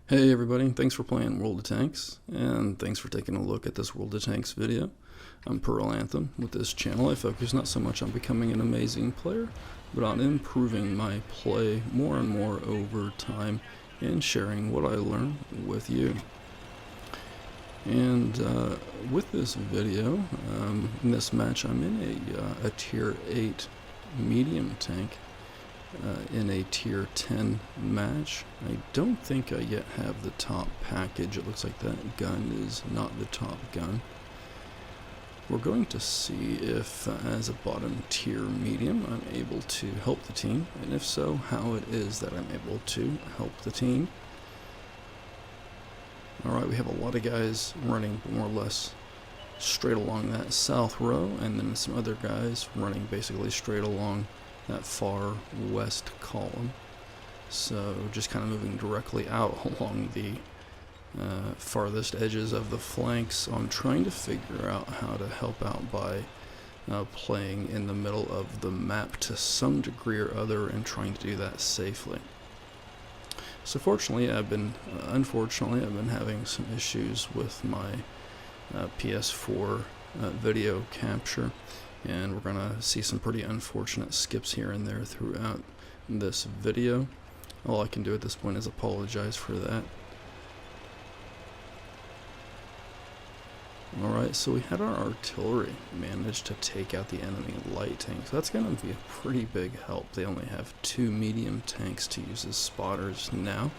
Hey everybody, thanks for playing World of Tanks, and thanks for taking a look at this World of Tanks video. I'm Pearl Anthem. With this channel I focus not so much on becoming an amazing player, but on improving my play more and more over time and sharing what I learn with you. And with this video, in this match I'm in a tier 8 medium tank. In a tier 10 match. I don't think I yet have the top package. It looks like that gun is not the top gun. We're going to see if as a bottom tier medium I'm able to help the team, and if so, how it is that I'm able to help the team. Alright, we have a lot of guys running more or less straight along that south row, and then some other guys running basically straight along that far west column. So just kind of moving directly out along the farthest edges of the flanks. So I'm trying to figure out how to help out by playing in the middle of the map to some degree or other and trying to do that safely. So unfortunately I've been having some issues with my PS4 video capture, and we're going to see some pretty unfortunate skips here and there throughout this video. All I can do at this point is apologize for that. Alright, so we had our artillery manage to take out the enemy light tanks. That's going to be a pretty big help. They only have 2 medium tanks to use as spotters now,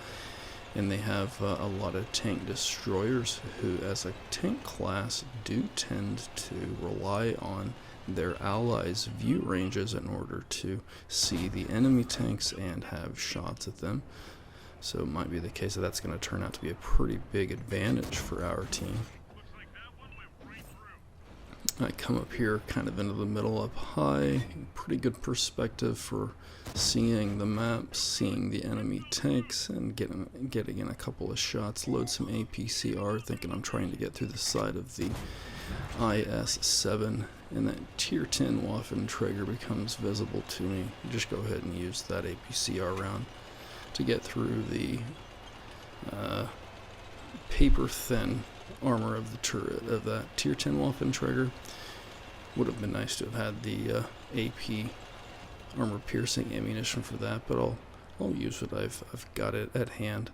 and they have a lot of tank destroyers who, as a tank class, do tend to rely on their allies' view ranges in order to see the enemy tanks and have shots at them. So it might be the case that that's going to turn out to be a pretty big advantage for our team. I come up here kind of into the middle up high, pretty good perspective for seeing the map, seeing the enemy tanks, and getting in a couple of shots. Load some APCR, thinking I'm trying to get through the side of the IS-7, and that tier 10 Waffenträger becomes visible to me. Just go ahead and use that APCR round to get through the paper-thin armor of the turret of that tier 10 Waffenträger. Would have been nice to have had the AP armor piercing ammunition for that, but I'll use what I've got it at hand.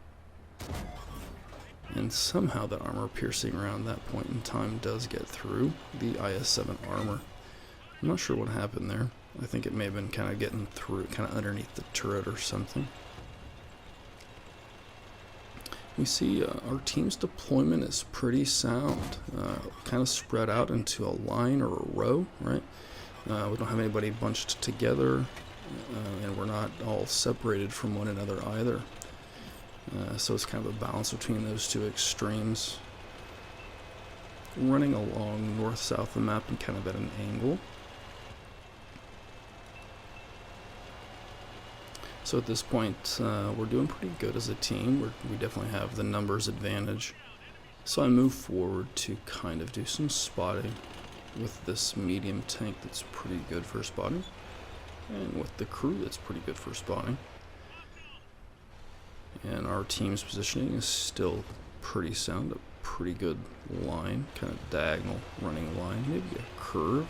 And somehow that armor piercing around that point in time does get through the IS-7 armor. I'm not sure what happened there. I think it may have been kind of getting through, kind of underneath the turret or something. We see our team's deployment is pretty sound, kind of spread out into a line or a row, right? We don't have anybody bunched together, and we're not all separated from one another either. So it's kind of a balance between those two extremes. Running along north-south of the map and kind of at an angle. So at this point, we're doing pretty good as a team. We definitely have the numbers advantage. So I move forward to kind of do some spotting with this medium tank that's pretty good for spotting, and with the crew that's pretty good for spotting. And our team's positioning is still pretty sound, a pretty good line, kind of diagonal running line, maybe a curve.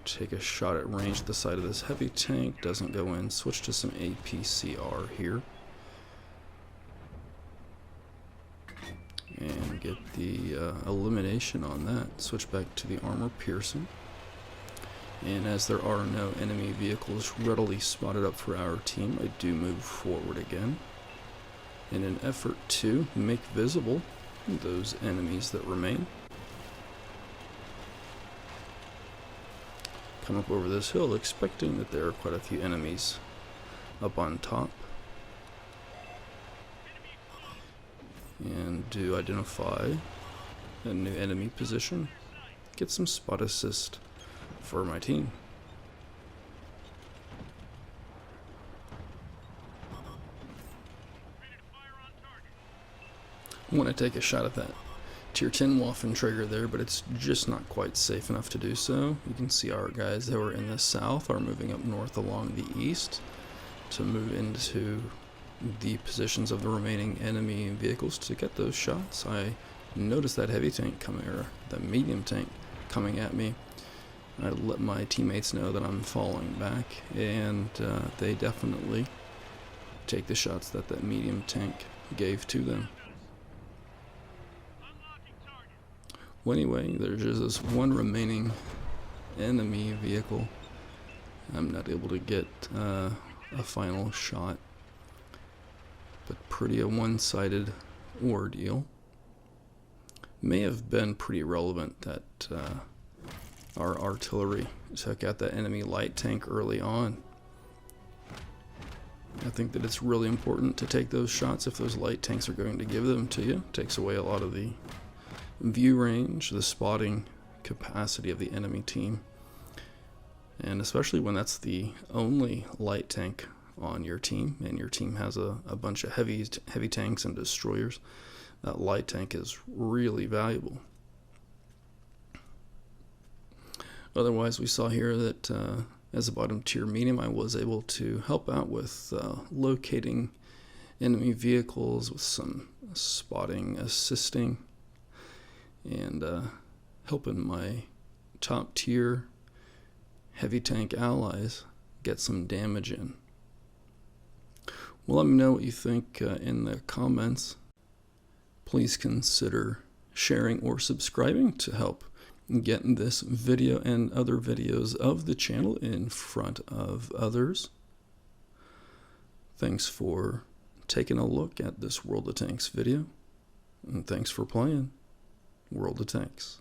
Take a shot at range at the side of this heavy tank, doesn't go in. Switch to some APCR here. And get the elimination on that. Switch back to the armor piercing. And as there are no enemy vehicles readily spotted up for our team, I do move forward again in an effort to make visible those enemies that remain. Come up over this hill expecting that there are quite a few enemies up on top, and do identify a new enemy position, get some spot assist for my team. I want to take a shot at that tier 10 Waffenträger there, but it's just not quite safe enough to do so. You can see our guys that were in the south are moving up north along the east to move into the positions of the remaining enemy vehicles to get those shots. I noticed that heavy tank coming, or the medium tank coming at me. I let my teammates know that I'm falling back, and they definitely take the shots that that medium tank gave to them. Well, anyway, there's just this one remaining enemy vehicle. I'm not able to get a final shot, but pretty a one-sided ordeal. May have been pretty relevant that our artillery took out that enemy light tank early on. I think that it's really important to take those shots if those light tanks are going to give them to you. It takes away a lot of the view range, the spotting capacity of the enemy team. And especially when that's the only light tank on your team, and your team has a bunch of heavy tanks and destroyers, that light tank is really valuable. Otherwise, we saw here that as a bottom tier medium, I was able to help out with locating enemy vehicles with some spotting, assisting, and helping my top tier heavy tank allies get some damage in. Well, let me know what you think in the comments. Please consider sharing or subscribing to help get this video and other videos of the channel in front of others. Thanks for taking a look at this World of Tanks video, and thanks for playing World of Tanks.